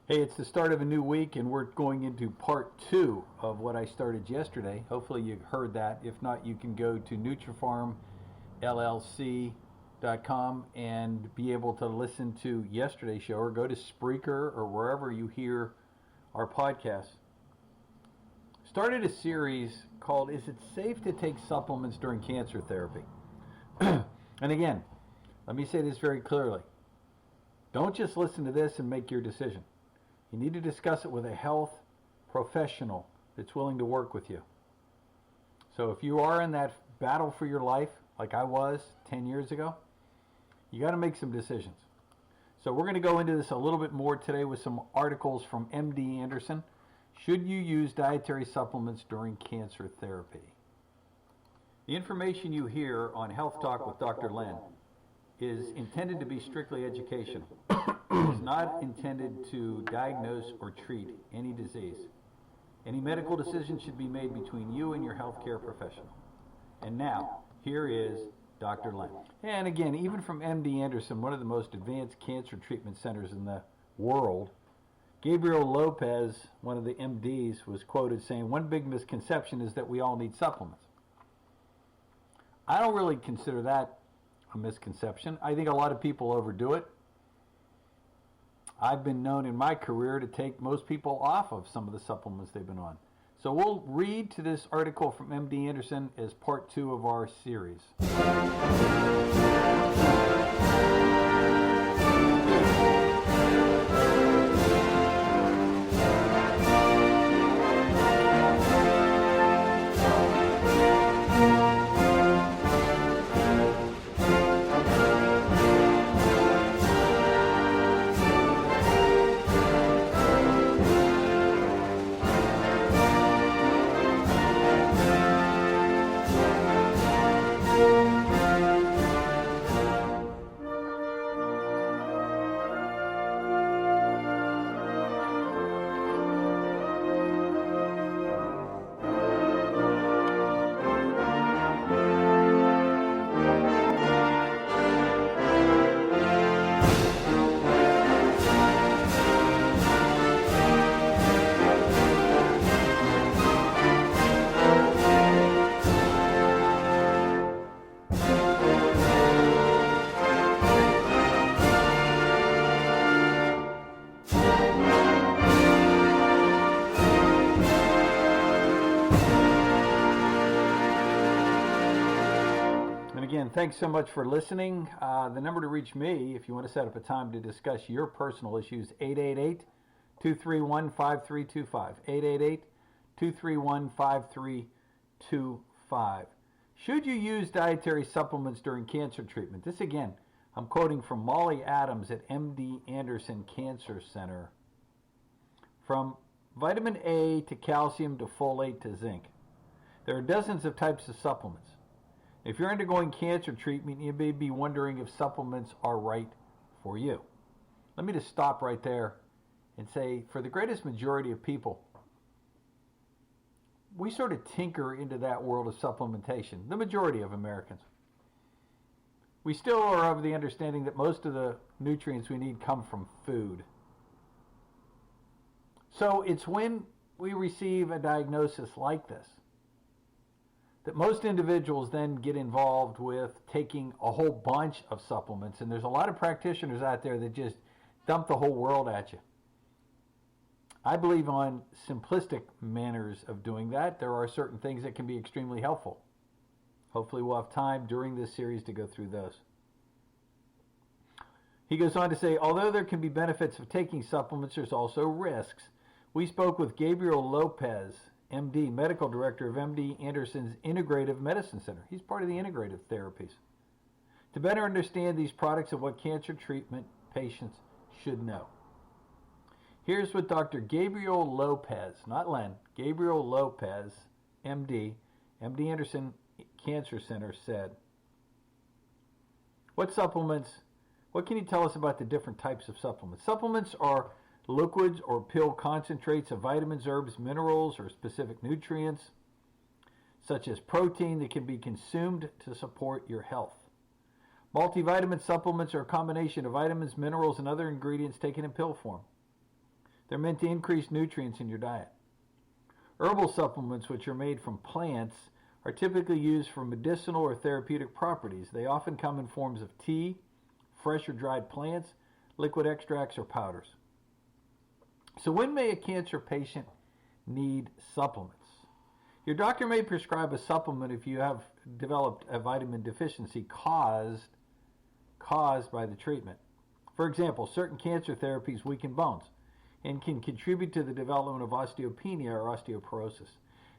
Hey, it's the start of a new week, and we're going into part two of what I started yesterday. Hopefully, you heard that. If not, you can go to NutrifarmLLC.com and be able to listen to yesterday's show, or go to Spreaker or wherever you hear our podcasts. Started a series called "Is It Safe to Take Supplements During Cancer Therapy?" And again, let me say this very clearly. Don't just listen to this and make your decision. You need to discuss it with a health professional that's willing to work with you. So if you are in that battle for your life, like I was 10 years ago, you got to make some decisions. So we're going to go into this a little bit more today with some articles from MD Anderson. Should you use dietary supplements during cancer therapy? The information you hear on Health Talk with Dr. Len is intended to be strictly educational. It is not intended to diagnose or treat any disease. Any medical decision should be made between you and your healthcare professional. And now, here is Dr. Len. And again, even from MD Anderson, one of the most advanced cancer treatment centers in the world, Gabriel Lopez, one of the MDs, was quoted saying, "One big misconception is that we all need supplements." I don't really consider that a misconception. I think a lot of people overdo it. I've been known in my career to take most people off of some of the supplements they've been on. So we'll read to this article from MD Anderson as part two of our series. Thanks so much for listening. The number to reach me, if you want to set up a time to discuss your personal issues, 888-231-5325. 888-231-5325. Should you use dietary supplements during cancer treatment? This again, I'm quoting from Molly Adams at MD Anderson Cancer Center. From vitamin A to calcium to folate to zinc. There are dozens of types of supplements. If you're undergoing cancer treatment, you may be wondering if supplements are right for you. Let me just stop right there and say, for the greatest majority of people, we sort of tinker into that world of supplementation, the majority of Americans. We still are of the understanding that most of the nutrients we need come from food. So it's when we receive a diagnosis like this that most individuals then get involved with taking a whole bunch of supplements. And there's a lot of practitioners out there that just dump the whole world at you. I believe on simplistic manners of doing that. There are certain things that can be extremely helpful. Hopefully we'll have time during this series to go through those. He goes on to say, although there can be benefits of taking supplements, there's also risks. We spoke with Gabriel Lopez, MD, Medical Director of MD Anderson's Integrative Medicine Center. He's part of the integrative therapies. To better understand these products and what cancer treatment patients should know. Here's what Dr. Gabriel Lopez, not Len, Gabriel Lopez, MD, MD Anderson Cancer Center said. What can you tell us about the different types of supplements? Supplements are liquids or pill concentrates of vitamins, herbs, minerals, or specific nutrients, such as protein that can be consumed to support your health. Multivitamin supplements are a combination of vitamins, minerals, and other ingredients taken in pill form. They're meant to increase nutrients in your diet. Herbal supplements, which are made from plants, are typically used for medicinal or therapeutic properties. They often come in forms of tea, fresh or dried plants, liquid extracts, or powders. So when may a cancer patient need supplements? Your doctor may prescribe a supplement if you have developed a vitamin deficiency caused by the treatment. For example, certain cancer therapies weaken bones and can contribute to the development of osteopenia or osteoporosis.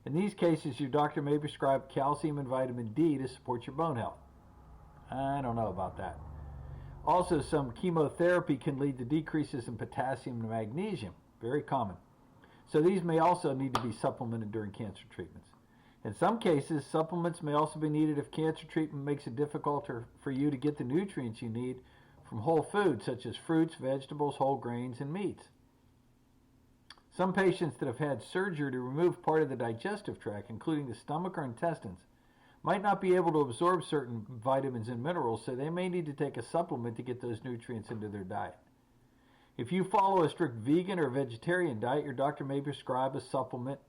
In these cases, your doctor may prescribe calcium and vitamin D to support your bone health. I don't know about that. Also, some chemotherapy can lead to decreases in potassium and magnesium, very common. So these may also need to be supplemented during cancer treatments. In some cases, supplements may also be needed if cancer treatment makes it difficult for you to get the nutrients you need from whole foods such as fruits, vegetables, whole grains, and meats. Some patients that have had surgery to remove part of the digestive tract, including the stomach or intestines, might not be able to absorb certain vitamins and minerals, so they may need to take a supplement to get those nutrients into their diet. If you follow a strict vegan or vegetarian diet, your doctor may prescribe a supplement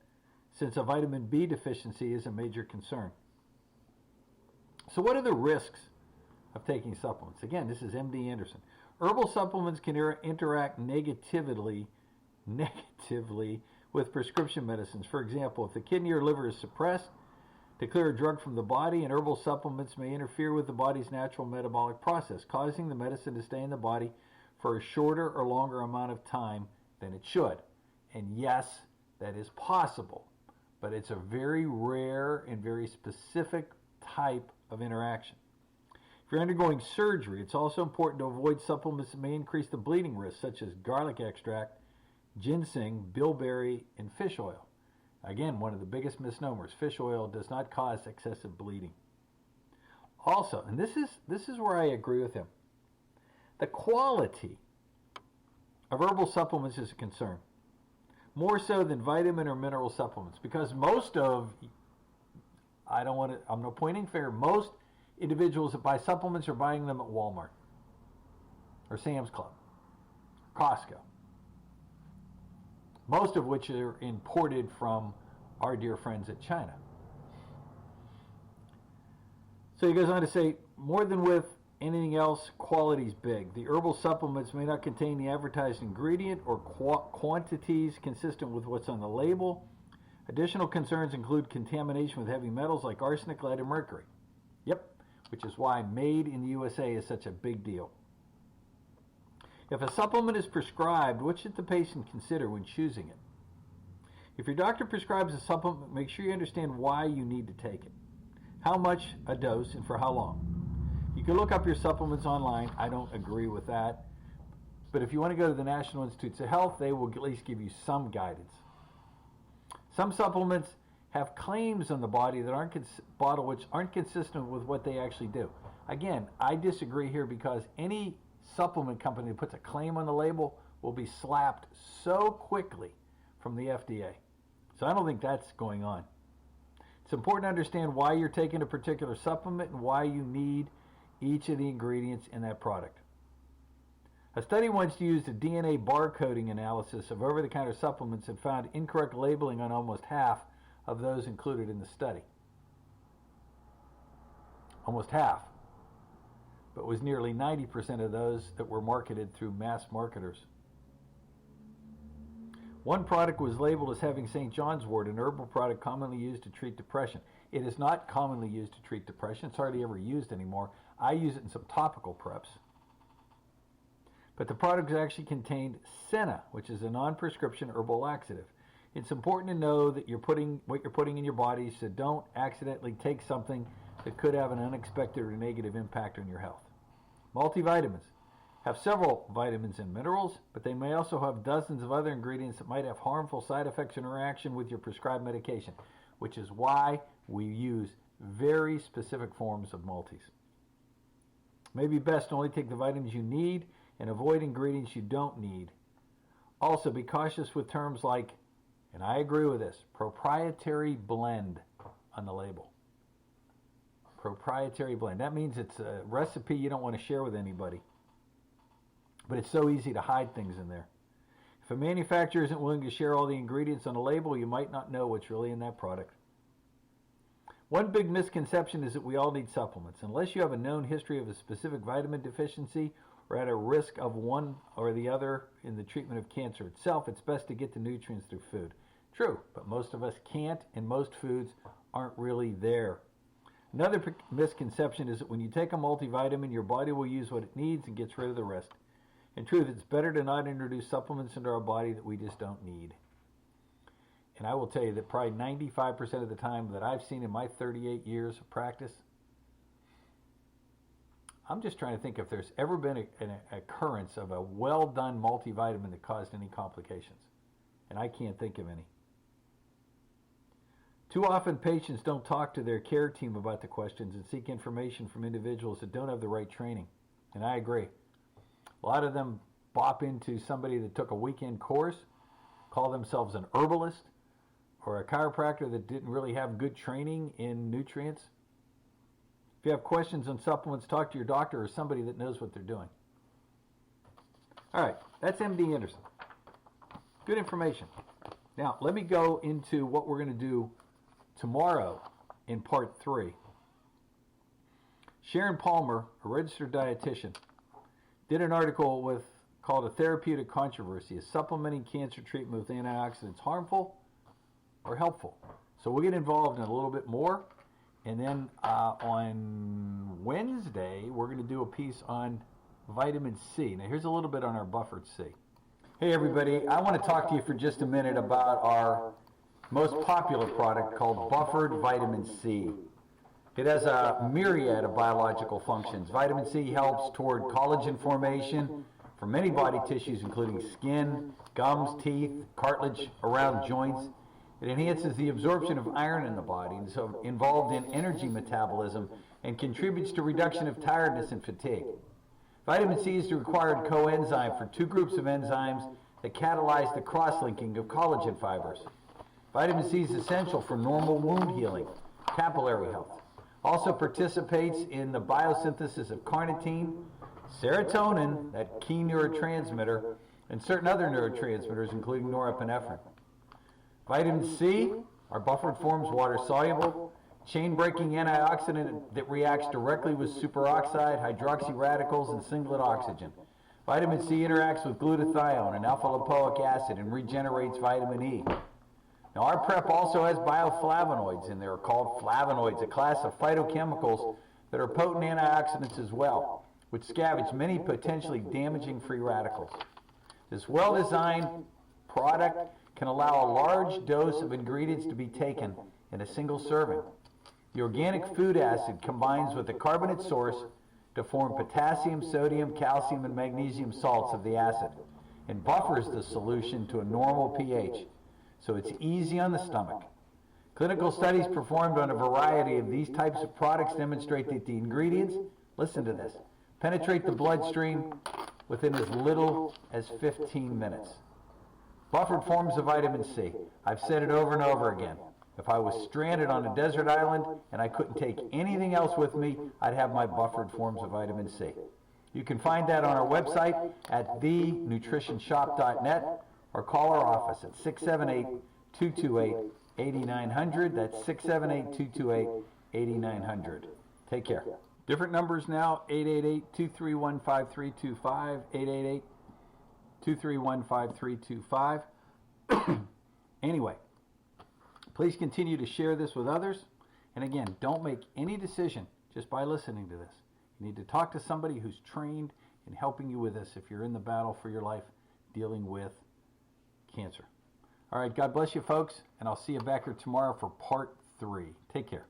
since a vitamin B deficiency is a major concern. So what are the risks of taking supplements? Again, this is MD Anderson. Herbal supplements can interact negatively with prescription medicines. For example, if the kidney or liver is suppressed to clear a drug from the body, and herbal supplements may interfere with the body's natural metabolic process, causing the medicine to stay in the body for a shorter or longer amount of time than it should. And yes, that is possible, but it's a very rare and very specific type of interaction. If you're undergoing surgery, it's also important to avoid supplements that may increase the bleeding risk, such as garlic extract, ginseng, bilberry, and fish oil. Again, one of the biggest misnomers, fish oil does not cause excessive bleeding. Also, and this is where I agree with him, the quality of herbal supplements is a concern, more so than vitamin or mineral supplements, because I'm not pointing finger, most individuals that buy supplements are buying them at Walmart or Sam's Club, Costco, most of which are imported from our dear friends at China. So he goes on to say, more than with anything else, quality's big. The herbal supplements may not contain the advertised ingredient or quantities consistent with what's on the label. Additional concerns include contamination with heavy metals like arsenic, lead, and mercury. Yep, which is why made in the USA is such a big deal. If a supplement is prescribed, what should the patient consider when choosing it? If your doctor prescribes a supplement, make sure you understand why you need to take it, how much a dose, and for how long. You can look up your supplements online. I don't agree with that. But if you want to go to the National Institutes of Health, they will at least give you some guidance. Some supplements have claims on the bottle which aren't consistent with what they actually do. Again, I disagree here because any supplement company that puts a claim on the label will be slapped so quickly from the FDA. So I don't think that's going on. It's important to understand why you're taking a particular supplement and why you need each of the ingredients in that product. A study once used a DNA barcoding analysis of over-the-counter supplements and found incorrect labeling on almost half of those included in the study. Almost half. But it was nearly 90% of those that were marketed through mass marketers. One product was labeled as having St. John's wort, an herbal product commonly used to treat depression. It is not commonly used to treat depression. It's hardly ever used anymore. I use it in some topical preps. But the product actually contained senna, which is a non-prescription herbal laxative. It's important to know that what you're putting in your body, so don't accidentally take something that could have an unexpected or negative impact on your health. Multivitamins have several vitamins and minerals, but they may also have dozens of other ingredients that might have harmful side effects in interaction with your prescribed medication, which is why we use very specific forms of multis. It may be best to only take the vitamins you need and avoid ingredients you don't need. Also, be cautious with terms like, and I agree with this, proprietary blend on the label. Proprietary blend. That means it's a recipe you don't want to share with anybody. But it's so easy to hide things in there. If a manufacturer isn't willing to share all the ingredients on the label, you might not know what's really in that product. One big misconception is that we all need supplements. Unless you have a known history of a specific vitamin deficiency or at a risk of one or the other in the treatment of cancer itself, it's best to get the nutrients through food. True, but most of us can't, and most foods aren't really there. Another misconception is that when you take a multivitamin, your body will use what it needs and gets rid of the rest. In truth, it's better to not introduce supplements into our body that we just don't need. And I will tell you that probably 95% of the time that I've seen in my 38 years of practice, I'm just trying to think if there's ever been an occurrence of a well-done multivitamin that caused any complications. And I can't think of any. Too often patients don't talk to their care team about the questions and seek information from individuals that don't have the right training. And I agree. A lot of them bop into somebody that took a weekend course, call themselves an herbalist, or a chiropractor that didn't really have good training in nutrients. If you have questions on supplements, talk to your doctor or somebody that knows what they're doing. All right, that's MD Anderson. Good information. Now, let me go into what we're going to do tomorrow in part 3. Sharon Palmer, a registered dietitian, did an article called A Therapeutic Controversy. Is supplementing cancer treatment with antioxidants harmful or helpful? So we'll get involved in a little bit more. And then on Wednesday, we're going to do a piece on vitamin C. Now here's a little bit on our buffered C. Hey everybody, I want to talk to you for just a minute about our most popular product called buffered vitamin C. It has a myriad of biological functions. Vitamin C helps toward collagen formation for many body tissues, including skin, gums, teeth, cartilage around joints. It enhances the absorption of iron in the body and is involved in energy metabolism and contributes to reduction of tiredness and fatigue. Vitamin C is the required coenzyme for 2 groups of enzymes that catalyze the cross-linking of collagen fibers. Vitamin C is essential for normal wound healing, capillary health. Also participates in the biosynthesis of carnitine, serotonin, that key neurotransmitter, and certain other neurotransmitters, including norepinephrine. Vitamin C, our buffered forms, water-soluble, chain-breaking antioxidant that reacts directly with superoxide, hydroxy radicals, and singlet oxygen. Vitamin C interacts with glutathione and alpha-lipoic acid and regenerates vitamin E. Now, our prep also has bioflavonoids in there, called flavonoids, a class of phytochemicals that are potent antioxidants as well, which scavenge many potentially damaging free radicals. This well-designed product can allow a large dose of ingredients to be taken in a single serving. The organic food acid combines with the carbonate source to form potassium, sodium, calcium, and magnesium salts of the acid and buffers the solution to a normal pH, so it's easy on the stomach. Clinical studies performed on a variety of these types of products demonstrate that the ingredients, listen to this, penetrate the bloodstream within as little as 15 minutes. Buffered forms of vitamin C. I've said it over and over again. If I was stranded on a desert island and I couldn't take anything else with me, I'd have my buffered forms of vitamin C. You can find that on our website at thenutritionshop.net or call our office at 678-228-8900. That's 678-228-8900. Take care. Different numbers now, 888-231-5325, 888-231-5325. Anyway, please continue to share this with others. And again, don't make any decision just by listening to this. You need to talk to somebody who's trained in helping you with this if you're in the battle for your life dealing with cancer. All right, God bless you, folks, and I'll see you back here tomorrow for part 3. Take care.